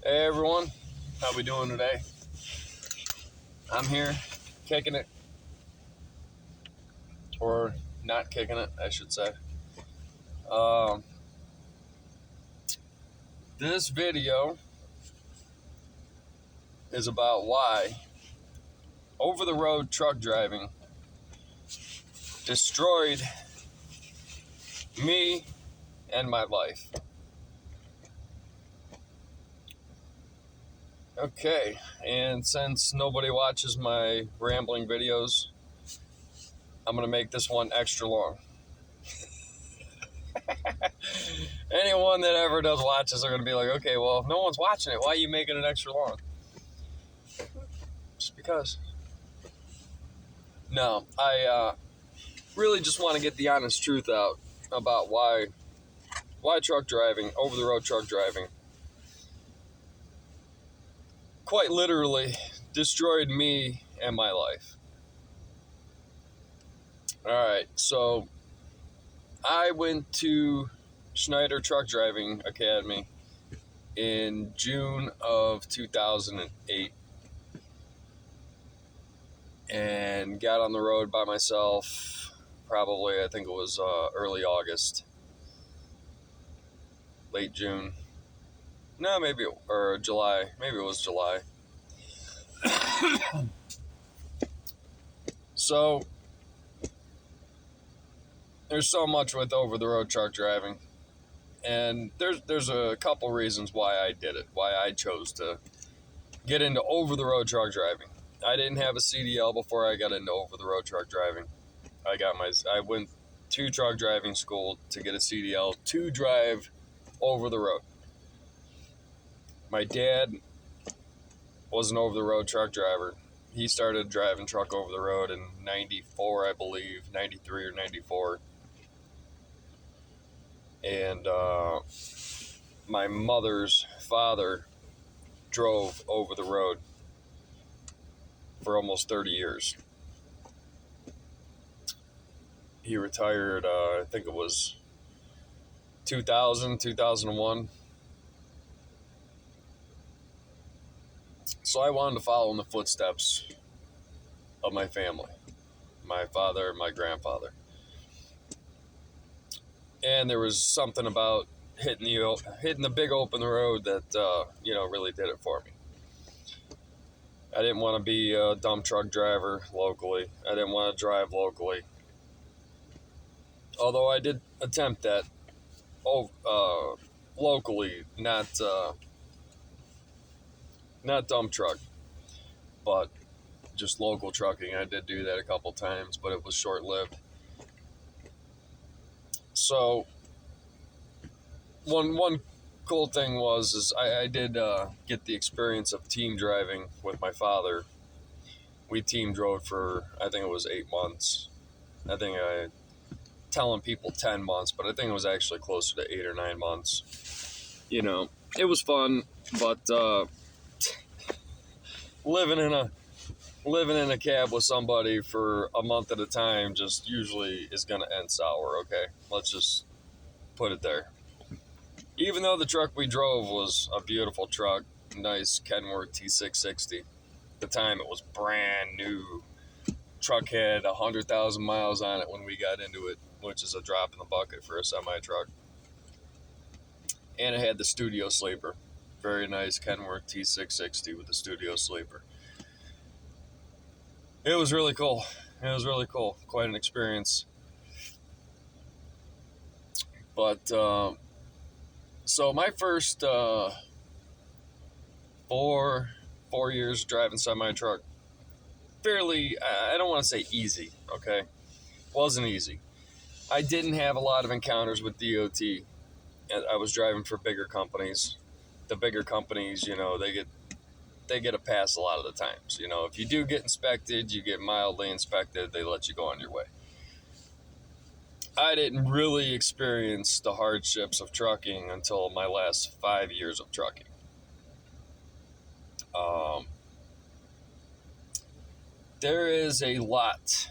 Hey everyone, how we doing today? I'm here, kicking it, or not kicking it, I should say. Um, this video is about why over-the-road truck driving destroyed me and my life. Okay, and since nobody watches my rambling videos, I'm gonna make this one extra long. Anyone that ever does watch this are gonna be like, okay, well, if no one's watching it, why are you making it extra long? Just because. No, I really just want to get the honest truth out about why truck driving, over-the-road truck driving, quite literally destroyed me and my life. All right, so I went to Schneider Truck Driving Academy in June of 2008 and got on the road by myself. Probably, I think it was early August, late June. No, maybe, or July. Maybe it was July. So, there's so much with over-the-road truck driving. And there's a couple reasons why I did it, why I chose to get into over-the-road truck driving. I didn't have a CDL before I got into over-the-road truck driving. I went to truck driving school to get a CDL to drive over the road. My dad was an over-the-road truck driver. He started driving truck over the road in 94, I believe, 93 or 94. And my mother's father drove over the road for almost 30 years. He retired, I think it was 2000, 2001. So I wanted to follow in the footsteps of my family, my father, my grandfather. And there was something about hitting the big open road that really did it for me. I didn't want to be a dump truck driver locally. I didn't want to drive locally. Although I did attempt that locally, not dump truck, but just local trucking. I did do that a couple times, but it was short-lived. So one cool thing is I did get the experience of team driving with my father. We team drove for, I think it was 8 months. I think I telling people 10 months, but I think it was actually closer to 8 or 9 months. It was fun, but living in a cab with somebody for a month at a time just usually is going to end sour, okay? Let's just put it there. Even though the truck we drove was a beautiful truck, nice Kenworth T660. At the time, it was brand new. Truck had 100,000 miles on it when we got into it, which is a drop in the bucket for a semi-truck. And it had the studio sleeper. Very nice Kenworth T660 with the studio sleeper. It was really cool. Quite an experience. But, so my first 4 years driving semi-truck, fairly, I don't want to say easy, okay? Wasn't easy. I didn't have a lot of encounters with DOT. I was driving for bigger companies. The bigger companies, they get a pass a lot of the times. If you do get inspected, you get mildly inspected, they let you go on your way. I didn't really experience the hardships of trucking until my last 5 years of trucking. There is a lot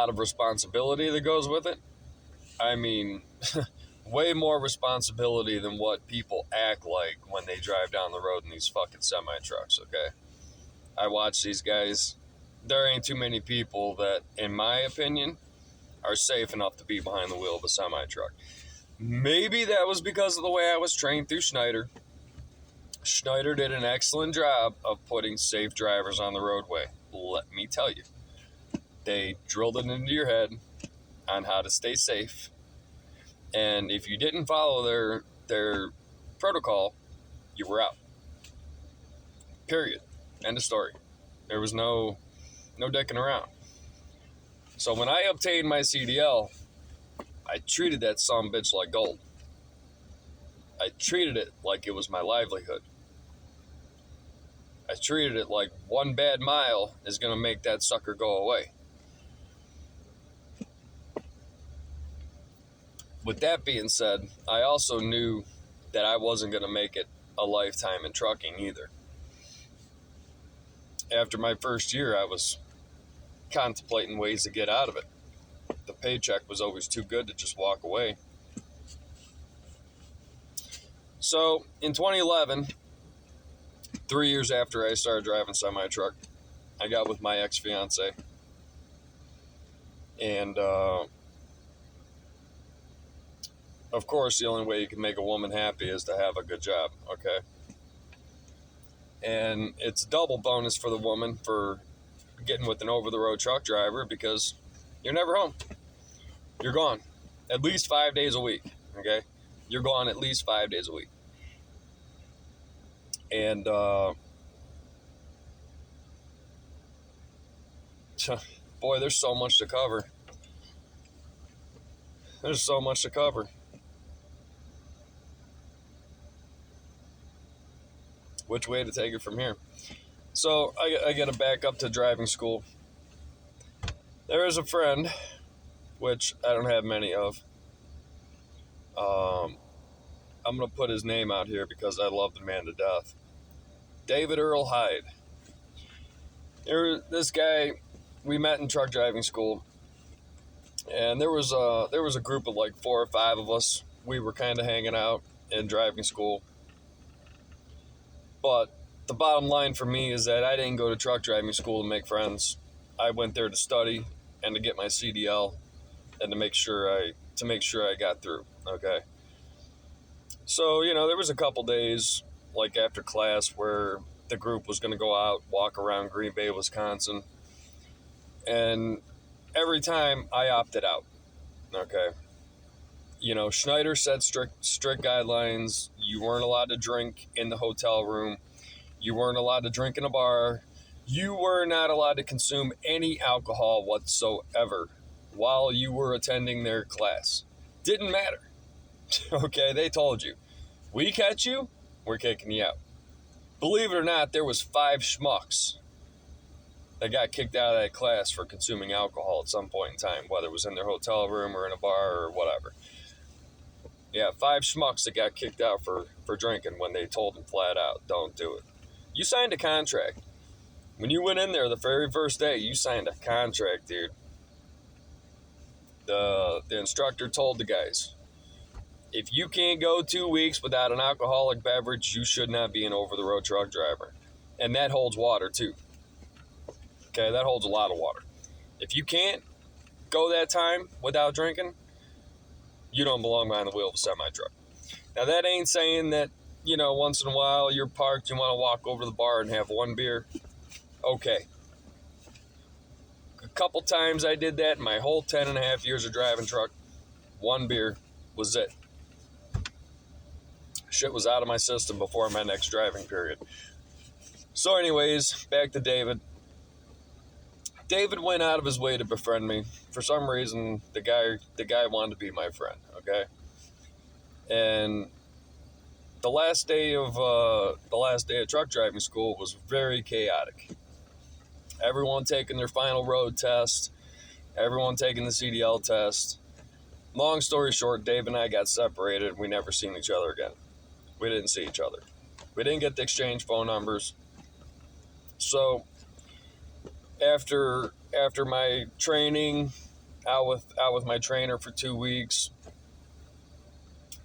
of responsibility that goes with it. I mean, Way more responsibility than what people act like when they drive down the road in these fucking semi trucks, okay? I watch these guys. There ain't too many people that, in my opinion, are safe enough to be behind the wheel of a semi truck. Maybe that was because of the way I was trained through Schneider. Schneider did an excellent job of putting safe drivers on the roadway. Let me tell you. They drilled it into your head on how to stay safe. And if you didn't follow their protocol, you were out. Period. End of story. There was no dicking around. So when I obtained my CDL, I treated that sumbitch like gold. I treated it like it was my livelihood. I treated it like one bad mile is going to make that sucker go away. With that being said, I also knew that I wasn't going to make it a lifetime in trucking either. After my first year, I was contemplating ways to get out of it. The paycheck was always too good to just walk away. So in 2011, 3 years after I started driving semi-truck, I got with my ex-fiance. And of course, the only way you can make a woman happy is to have a good job, okay? And it's a double bonus for the woman for getting with an over-the-road truck driver because you're never home. You're gone at least 5 days a week, okay? You're gone at least 5 days a week. And boy, there's so much to cover. There's so much to cover. Which way to take it from here? So I got to back up to driving school. There is a friend, which I don't have many of. I'm going to put his name out here because I love the man to death. David Earl Hyde. This guy, we met in truck driving school, and there was a group of like 4 or 5 of us. We were kind of hanging out in driving school. But the bottom line for me is that I didn't go to truck driving school to make friends. I went there to study and to get my CDL and to make sure I got through. Okay. So, there was a couple days like after class where the group was going to go out, walk around Green Bay, Wisconsin. And every time I opted out. Okay. Schneider set strict guidelines. You weren't allowed to drink in the hotel room. You weren't allowed to drink in a bar. You were not allowed to consume any alcohol whatsoever while you were attending their class. Didn't matter. Okay, they told you. We catch you, we're kicking you out. Believe it or not, there was 5 schmucks that got kicked out of that class for consuming alcohol at some point in time, whether it was in their hotel room or in a bar or whatever. Yeah, 5 schmucks that got kicked out for drinking when they told them flat out, don't do it. You signed a contract. When you went in there the very first day, you signed a contract, dude. The instructor told the guys, if you can't go 2 weeks without an alcoholic beverage, you should not be an over-the-road truck driver. And that holds water, too. Okay, that holds a lot of water. If you can't go that time without drinking, you don't belong behind the wheel of a semi-truck. Now, that ain't saying that, once in a while you're parked, you want to walk over to the bar and have 1 beer. Okay. A couple times I did that in my whole 10 and a half years of driving truck. 1 beer was it. Shit was out of my system before my next driving period. So anyways, back to David. David went out of his way to befriend me. For some reason, the guy wanted to be my friend, okay? And the last day of truck driving school was very chaotic. Everyone taking their final road test, everyone taking the CDL test. Long story short, Dave and I got separated. We never seen each other again. We didn't see each other. We didn't get to exchange phone numbers. So after my training, out with my trainer for 2 weeks,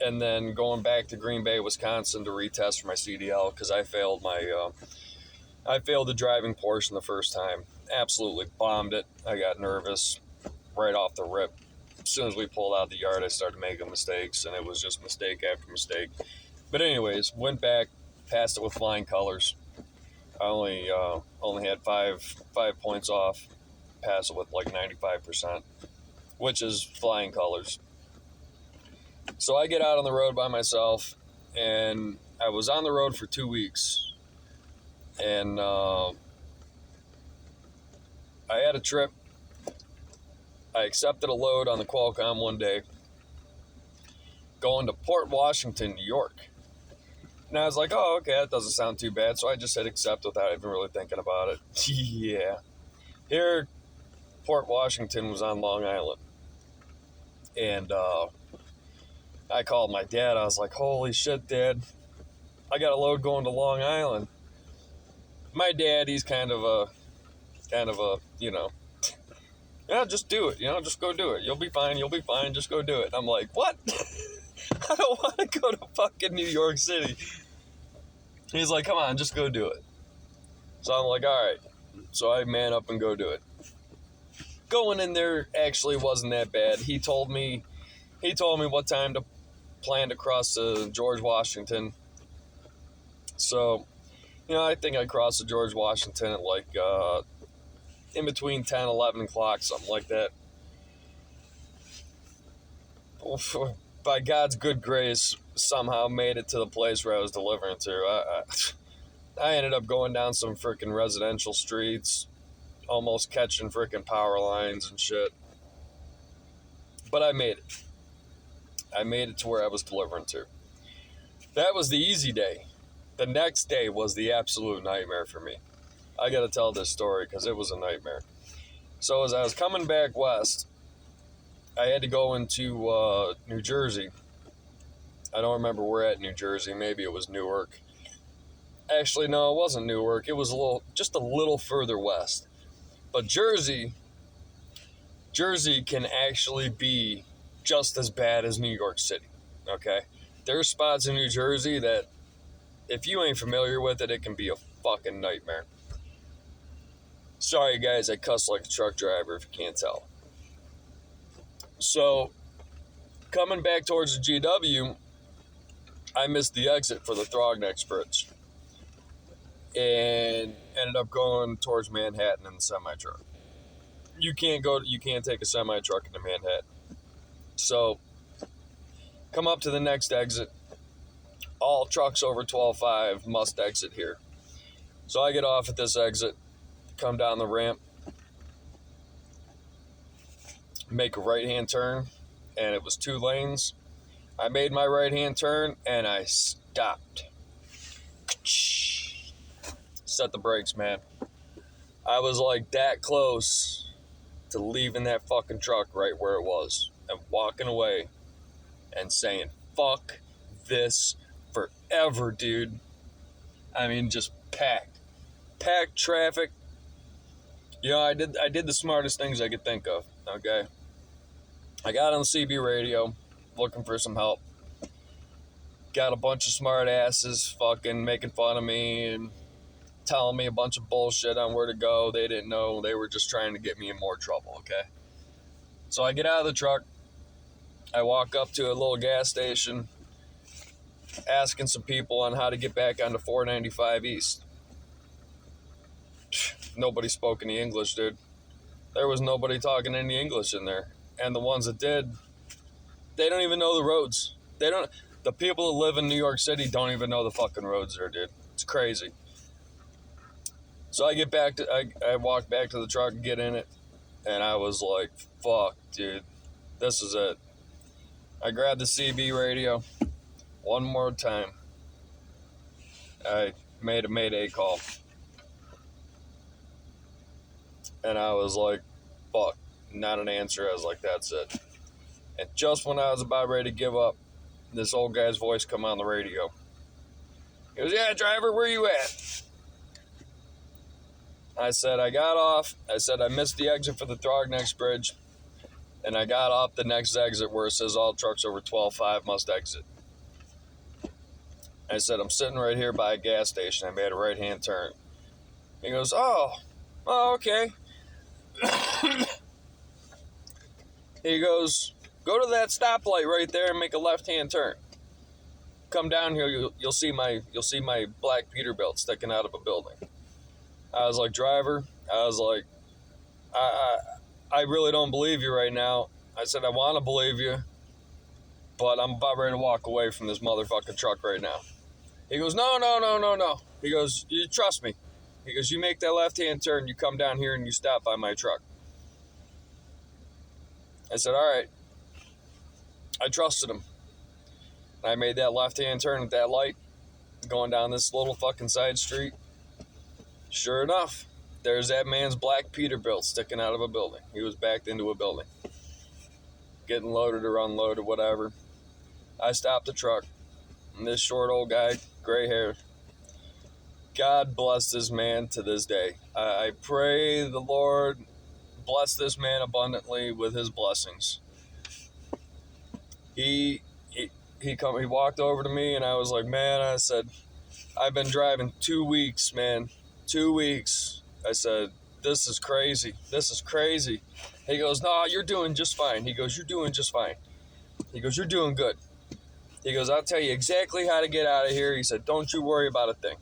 and then going back to Green Bay, Wisconsin to retest for my CDL because I failed the driving portion the first time. Absolutely bombed it. I got nervous right off the rip. As soon as we pulled out the yard, I started making mistakes, and it was just mistake after mistake. But anyways, went back, passed it with flying colors. I only had five points off. Passed it with like 95%, which is flying colors. So I get out on the road by myself, and I was on the road for 2 weeks. And I had a trip. I accepted a load on the Qualcomm one day, going to Port Washington, New York. And I was like, oh, okay, that doesn't sound too bad. So I just hit accept without even really thinking about it. Yeah. Here, Port Washington was on Long Island. And I called my dad. I was like, holy shit, Dad. I got a load going to Long Island. My dad, he's kind of a, yeah, just do it, just go do it. You'll be fine, just go do it. And I'm like, what? I don't want to go to fucking New York City. He's like, come on, just go do it. So I'm like, all right. So I man up and go do it. Going in there actually wasn't that bad. He told me what time to plan to cross to George Washington. So, I think I crossed to George Washington at like in between 10 and 11 o'clock, something like that. By God's good grace, somehow made it to the place where I was delivering to. I ended up going down some freaking residential streets, almost catching freaking power lines and shit. But I made it. I made it to where I was delivering to. That was the easy day. The next day was the absolute nightmare for me. I gotta tell this story because it was a nightmare. So as I was coming back west, I had to go into New Jersey. I don't remember where at New Jersey. Maybe it was Newark. Actually, no, it wasn't Newark. It was just a little further west. But Jersey can actually be just as bad as New York City. Okay, there's spots in New Jersey that, if you ain't familiar with it, it can be a fucking nightmare. Sorry, guys, I cuss like a truck driver if you can't tell. So, coming back towards the GW, I missed the exit for the Thrognex Bridge and ended up going towards Manhattan in the semi-truck. You can't take a semi-truck into Manhattan. So, come up to the next exit. All trucks over 12.5 must exit here. So I get off at this exit, come down the ramp, make a right-hand turn, and it was 2 lanes. I made my right-hand turn, and I stopped. Set the brakes, man. I was like that close to leaving that fucking truck right where it was and walking away and saying, fuck this forever, dude. I mean, just packed traffic. I did the smartest things I could think of. Okay, I got on the CB radio looking for some help. Got a bunch of smart asses fucking making fun of me and telling me a bunch of bullshit on where to go. They didn't know. They were just trying to get me in more trouble. Okay, so I get out of the truck. I walk up to a little gas station, asking some people on how to get back onto 495 East. Nobody spoke any English, dude. There was nobody talking any English in there. And the ones that did, they don't even know the roads. The people that live in New York City don't even know the fucking roads there, dude. It's crazy. So I walked back to the truck and get in it. And I was like, fuck, dude. This is it. I grabbed the CB radio one more time. I made a Mayday call. And I was like, fuck, not an answer. I was like, that's it. And just when I was about ready to give up, this old guy's voice come on the radio. He goes, yeah, driver, where you at? I said, I got off. I said, I missed the exit for the Thrognex Bridge. And I got off the next exit where it says all trucks over 12.5 must exit. I said, I'm sitting right here by a gas station. I made a right-hand turn. He goes, oh, okay. He goes, go to that stoplight right there and make a left-hand turn. Come down here, you'll see my black Peterbilt sticking out of a building. I was like, driver, I was like, I really don't believe you right now. I said, I want to believe you, but I'm about ready to walk away from this motherfucking truck right now. He goes, no. He goes, you trust me. He goes, you make that left-hand turn, you come down here and you stop by my truck. I said, all right. I trusted him. I made that left-hand turn at that light, going down this little fucking side street. Sure enough, there's that man's black Peterbilt sticking out of a building. He was backed into a building. Getting loaded or unloaded, whatever. I stopped the truck. And this short old guy, gray hair, God bless this man to this day. I pray the Lord bless this man abundantly with his blessings. He walked over to me and I was like, man, I said, I've been driving 2 weeks, man. 2 weeks. I said, this is crazy. This is crazy. He goes, no, you're doing just fine. He goes, you're doing just fine. He goes, you're doing good. He goes, I'll tell you exactly how to get out of here. He said, don't you worry about a thing.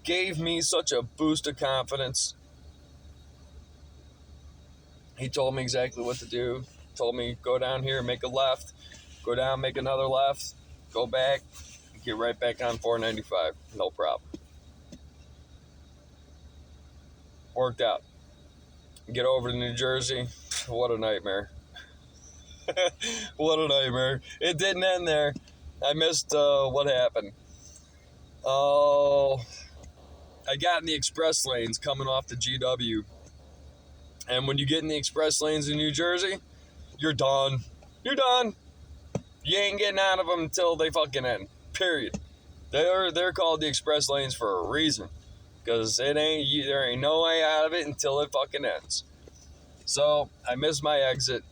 Gave me such a boost of confidence. He told me exactly what to do. Told me, go down here, make a left. Go down, make another left. Go back. Get right back on 495. No problem. Worked out. Get over to New Jersey. What a nightmare. What a nightmare. It didn't end there. I missed what happened. Oh, I got in the express lanes coming off the GW. And when you get in the express lanes in New Jersey, you're done. You're done. You ain't getting out of them until they fucking end. Period. They're called the express lanes for a reason. Because there ain't no way out of it until it fucking ends. So, I missed my exit.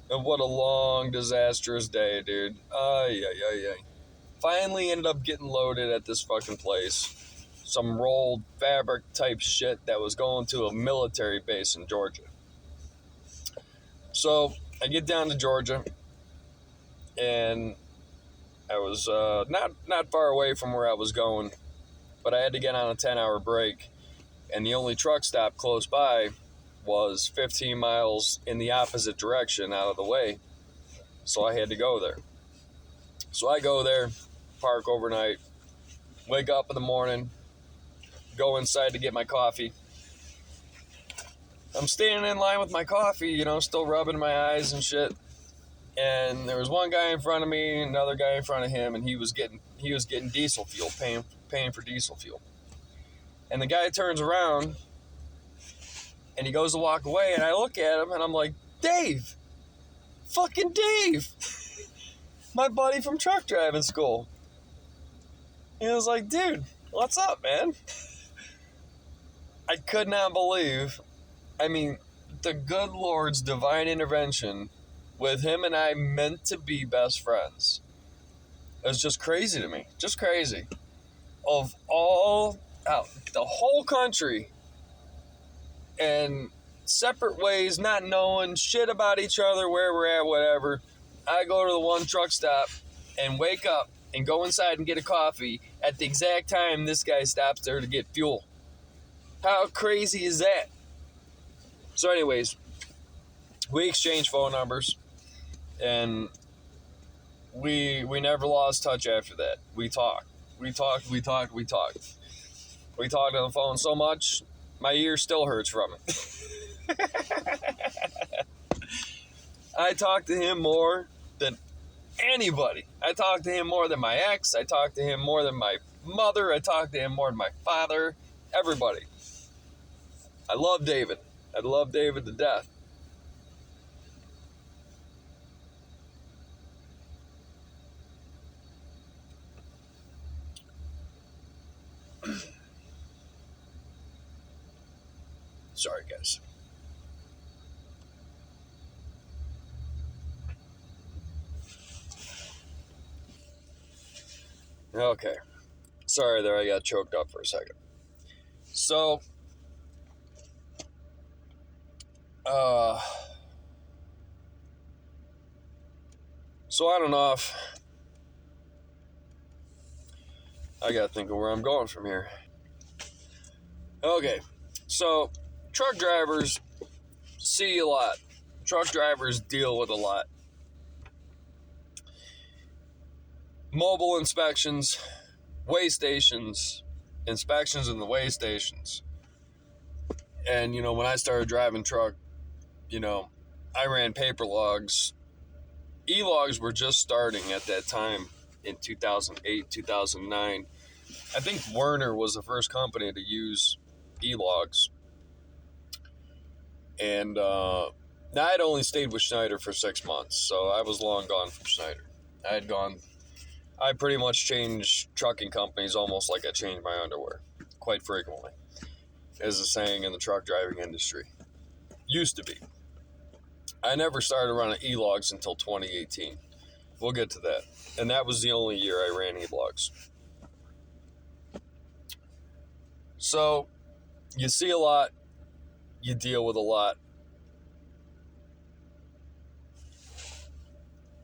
And what a long, disastrous day, dude. Ay. Finally ended up getting loaded at this fucking place. Some rolled fabric type shit that was going to a military base in Georgia. So, I get down to Georgia. And I was not far away from where I was going. But I had to get on a 10-hour break. And the only truck stop close by was 15 miles in the opposite direction out of the way. So I had to go there. So I go there, park overnight, wake up in the morning, go inside to get my coffee. I'm standing in line with my coffee, still rubbing my eyes and shit. And there was one guy in front of me, another guy in front of him, and he was getting diesel fuel, paying for diesel fuel. And the guy turns around and he goes to walk away, and I look at him and I'm like, Dave! Fucking Dave! My buddy from truck driving school. And I was like, dude, what's up, man? I could not believe, the good Lord's divine intervention with him and I meant to be best friends. It was just crazy to me. Just crazy. Of all out, the whole country, and separate ways, not knowing shit about each other, where we're at, whatever. I go to the one truck stop and wake up and go inside and get a coffee at the exact time this guy stops there to get fuel. How crazy is that? So anyways, we exchanged phone numbers, and we never lost touch after that. We talked. We talked on the phone so much, my ear still hurts from it. I talked to him more than anybody. I talked to him more than my ex. I talked to him more than my mother. I talked to him more than my father. Everybody. I love David. I love David to death. Sorry, guys. Okay. Sorry there, I got choked up for a second. So, uh, I don't know if I gotta think of where I'm going from here. Okay, so truck drivers see a lot. Truck drivers deal with a lot. Mobile inspections, weigh stations, inspections in the weigh stations. And, when I started driving truck, I ran paper logs. E-logs were just starting at that time in 2008, 2009. I think Werner was the first company to use e-logs. And I had only stayed with Schneider for 6 months, so I was long gone from Schneider. I pretty much changed trucking companies almost like I changed my underwear, quite frequently, is the saying in the truck driving industry. Used to be. I never started running e-logs until 2018. We'll get to that. And that was the only year I ran e-logs. So, you see a lot, you deal with a lot.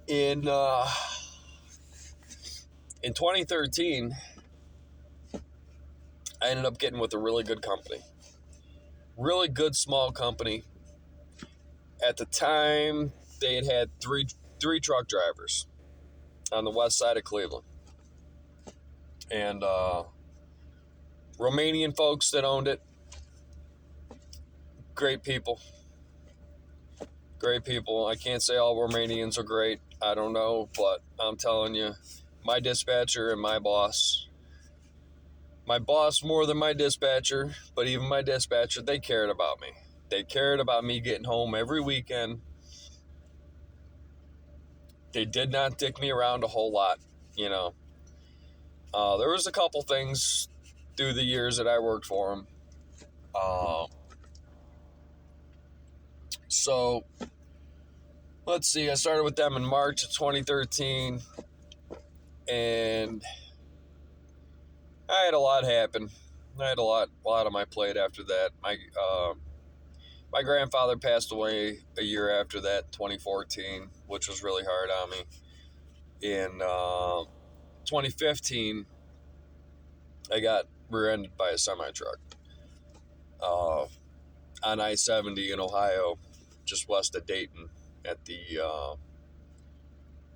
In 2013, I ended up getting with a really good company. Really good small company. At the time, they had three truck drivers on the west side of Cleveland. And Romanian folks that owned it. Great people. Great people. I can't say all Romanians are great. I don't know, but I'm telling you, my dispatcher and my boss more than my dispatcher, but even my dispatcher, they cared about me. They cared about me getting home every weekend. They did not dick me around a whole lot, There was a couple things through the years that I worked for them. So, let's see. I started with them in March of 2013, and I had a lot happen. I had a lot on my plate after that. My grandfather passed away a year after that, 2014, which was really hard on me. In 2015, I got rear-ended by a semi-truck on I-70 in Ohio, just west of Dayton, at the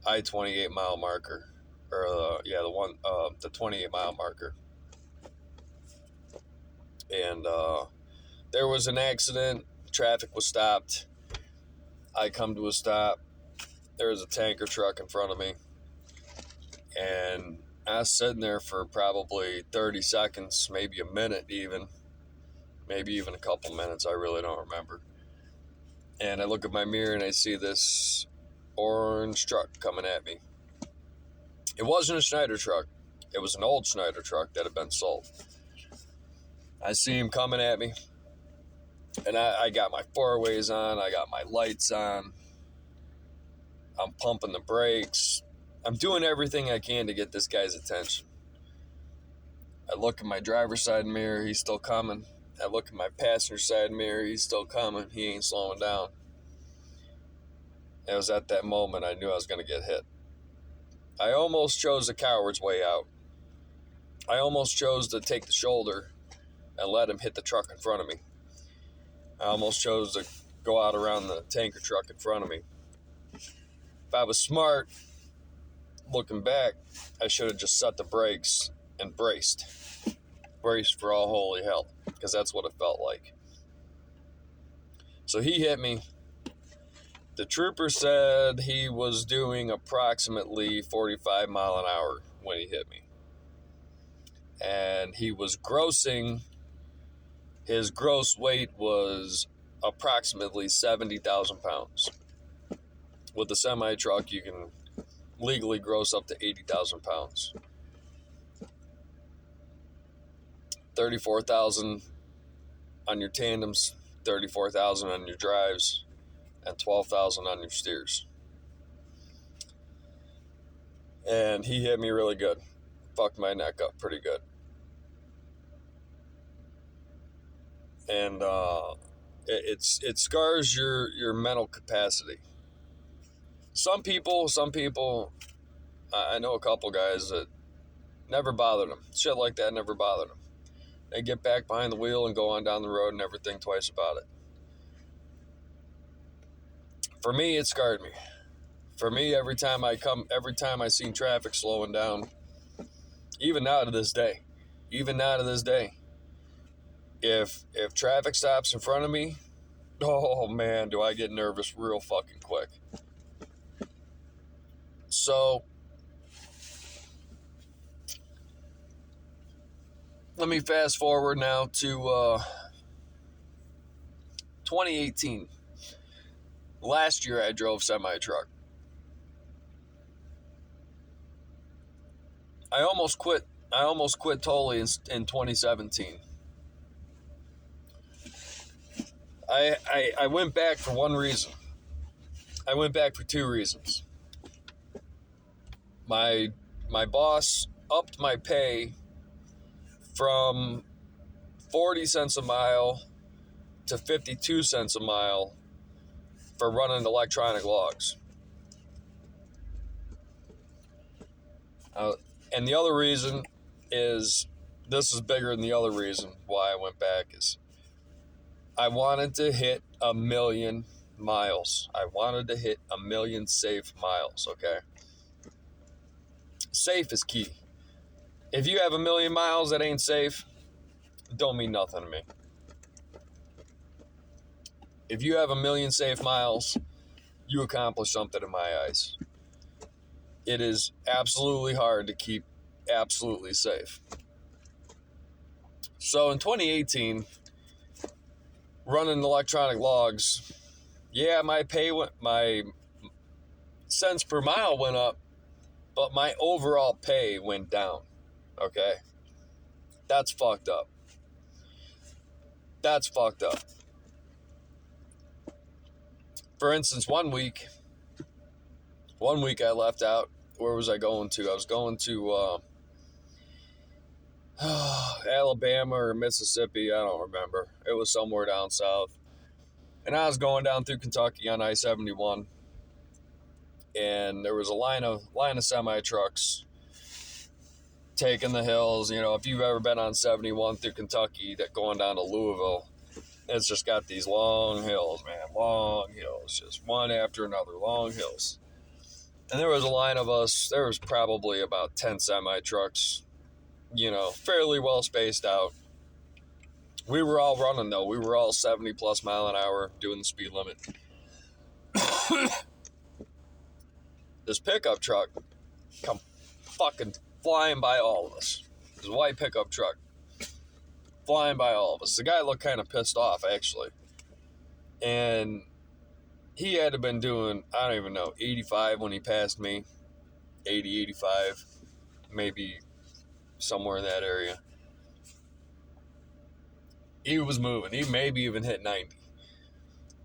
I-28 mile marker, or the 28 mile marker. And there was an accident. Traffic was stopped. I come to a stop. There was a tanker truck in front of me, and I was sitting there for probably 30 seconds, maybe a minute even, maybe even a couple minutes. I really don't remember. And I look at my mirror and I see this orange truck coming at me. It wasn't a Schneider truck. It was an old Schneider truck that had been sold. I see him coming at me, and I got my four-ways on. I got my lights on. I'm pumping the brakes. I'm doing everything I can to get this guy's attention. I look at my driver's side mirror. He's still coming. I look at my passenger side mirror. He's still coming. He ain't slowing down. It was at that moment I knew I was going to get hit. I almost chose the coward's way out. I almost chose to take the shoulder and let him hit the truck in front of me. I almost chose to go out around the tanker truck in front of me. If I was smart, looking back, I should have just set the brakes and braced. Braced for all holy hell, because that's what it felt like. So he hit me. The trooper said he was doing approximately 45 mile an hour when he hit me. And he was grossing, his gross weight was approximately 70,000 pounds. With the semi-truck, you can legally gross up to 80,000 pounds. 34,000 on your tandems, 34,000 on your drives, and 12,000 on your steers. And he hit me really good. fucked my neck up pretty good. And it scars your mental capacity. Some people, I know a couple guys that never bothered them. Shit like that never bothered them. They get back behind the wheel and go on down the road and never think twice about it. For me, it scarred me. For me, every time I seen traffic slowing down, even now to this day, if traffic stops in front of me, oh man, do I get nervous real fucking quick. So, let me fast forward now to 2018. Last year I drove semi-truck. I almost quit totally in 2017. I went back for one reason. I went back for two reasons. My boss upped my pay from 40 cents a mile to 52 cents a mile for running electronic logs. And the other reason is, this is bigger than the other reason why I went back, is I wanted to hit 1 million miles. I wanted to hit 1 million safe miles, okay? Safe is key. If you have 1 million miles that ain't safe, it don't mean nothing to me. If you have 1 million safe miles, you accomplish something in my eyes. It is absolutely hard to keep absolutely safe. So in 2018, running electronic logs, yeah, my cents per mile went up, but my overall pay went down. Okay? That's fucked up. For instance, one week I left out. Where was I going to? I was going to Alabama or Mississippi. I don't remember. It was somewhere down south. And I was going down through Kentucky on I-71. And there was a line of semi-trucks taking the hills. You know, if you've ever been on 71 through Kentucky, that going down to Louisville, it's just got these long hills, man. Long hills. Just one after another. Long hills. And there was a line of us. There was probably about 10 semi-trucks, you know, fairly well spaced out. We were all running, though. We were all 70 plus mile an hour doing the speed limit. This pickup truck come fucking flying by all of us. This white pickup truck flying by all of us. The guy looked kind of pissed off, actually. And he had to have been doing, I don't even know, 85 when he passed me. 80, 85, maybe somewhere in that area. He was moving. He maybe even hit 90.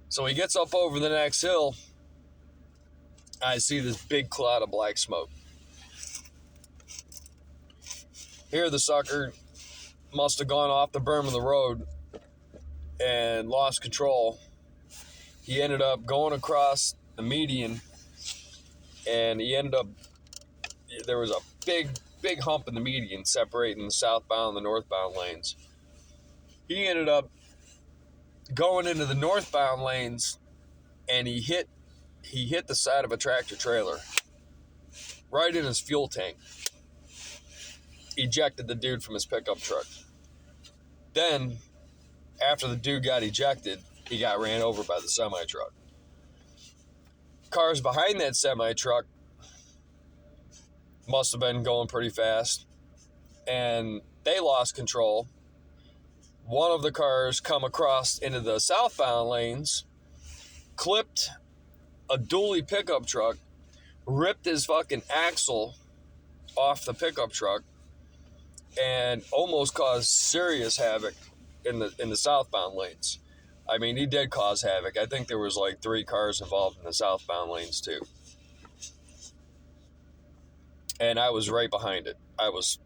So he gets up over the next hill. I see this big cloud of black smoke. Here the sucker must have gone off the berm of the road and lost control. He ended up going across the median, and there was a big hump in the median separating the southbound and the northbound lanes. He ended up going into the northbound lanes, and he hit the side of a tractor trailer right in his fuel tank. Ejected the dude from his pickup truck. Then, after the dude got ejected, he got ran over by the semi-truck. Cars behind that semi-truck must have been going pretty fast, and they lost control. One of the cars come across into the southbound lanes, clipped a dually pickup truck, ripped his fucking axle off the pickup truck, and almost caused serious havoc in the southbound lanes. I mean, he did cause havoc. I think there was like 3 cars involved in the southbound lanes too. and I was right behind it. I was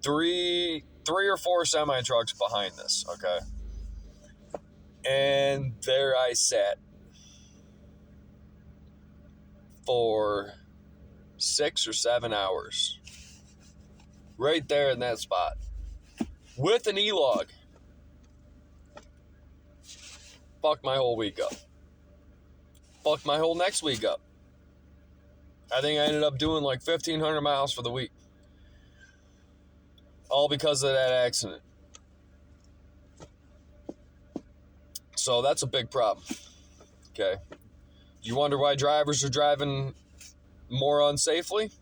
three or four semi trucks behind this, okay? And there I sat for 6 or 7 hours right there in that spot with an E-log. Fucked my whole week up. Fucked my whole next week up. I think I ended up doing like 1,500 miles for the week. All because of that accident. So that's a big problem. Okay. You wonder why drivers are driving more unsafely?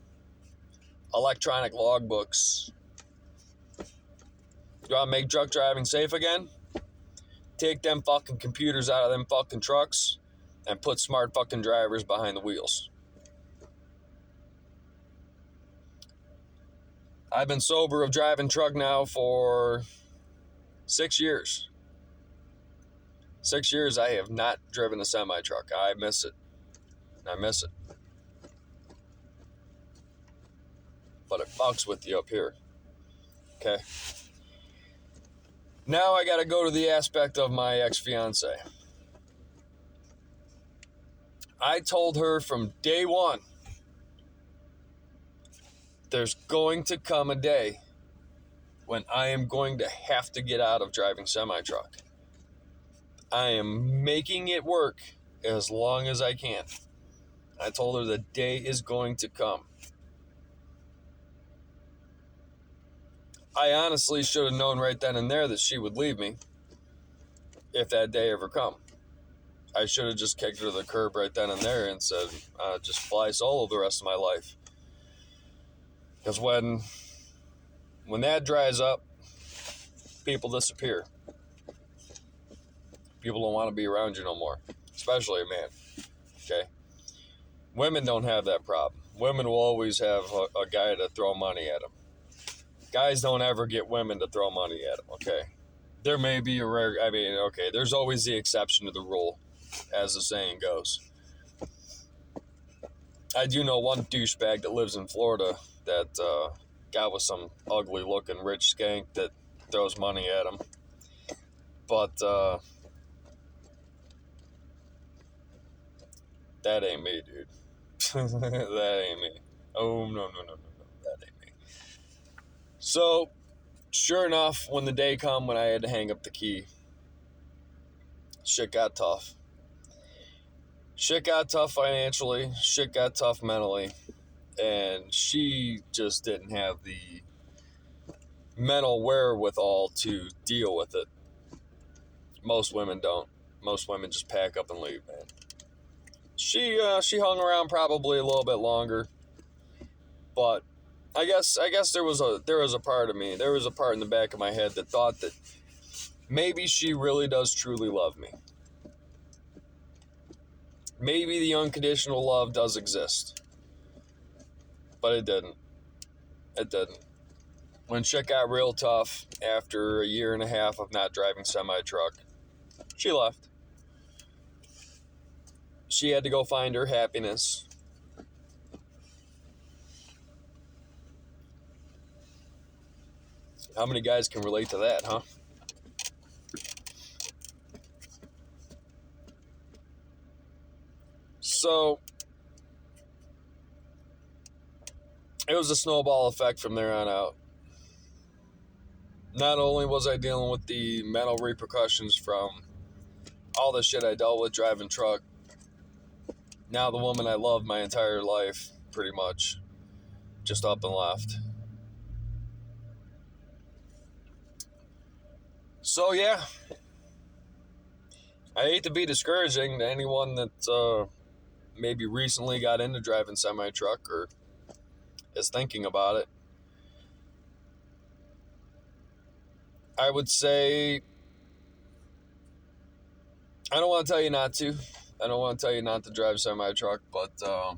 Electronic logbooks. You want to make truck driving safe again? Take them fucking computers out of them fucking trucks and put smart fucking drivers behind the wheels. I've been sober of driving truck now for 6 years. 6 years I have not driven a semi-truck. I miss it. I miss it. But it fucks with you up here. Okay. Now I gotta go to the aspect of my ex-fiance. I told her from day one, there's going to come a day when I am going to have to get out of driving semi-truck. I am making it work as long as I can. I told her the day is going to come. I honestly should have known right then and there that she would leave me if that day ever come. I should have just kicked her to the curb right then and there and said, just fly solo the rest of my life. Because when that dries up, people disappear. People don't want to be around you no more, especially a man. Okay? Women don't have that problem. Women will always have a guy to throw money at them. Guys don't ever get women to throw money at them, okay? There may be a rare, there's always the exception to the rule, as the saying goes. I do know one douchebag that lives in Florida that got with some ugly looking rich skank that throws money at him. But that ain't me, dude. That ain't me. Oh, no. That ain't me. So, sure enough, when the day come when I had to hang up the key, shit got tough. Shit got tough financially. Shit got tough mentally. And she just didn't have the mental wherewithal to deal with it. Most women don't. Most women just pack up and leave, man. She hung around probably a little bit longer, but I guess there was a part of me, there was a part in the back of my head that thought that maybe she really does truly love me. Maybe the unconditional love does exist, but it didn't. It didn't. When shit got real tough after a year and a half of not driving semi-truck, she left. She had to go find her happiness. How many guys can relate to that, huh? So, it was a snowball effect from there on out. Not only was I dealing with the mental repercussions from all the shit I dealt with driving truck, now the woman I loved my entire life, pretty much, just up and left. So yeah, I hate to be discouraging to anyone that maybe recently got into driving semi-truck or is thinking about it. I would say, I don't want to tell you not to. I don't want to tell you not to drive semi-truck, but a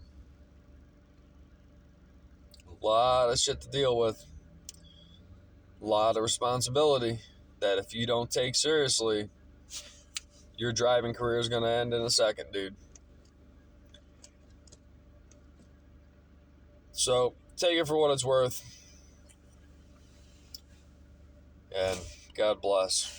lot of shit to deal with. A lot of responsibility that if you don't take seriously, your driving career is going to end in a second, dude. So, take it for what it's worth. And God bless.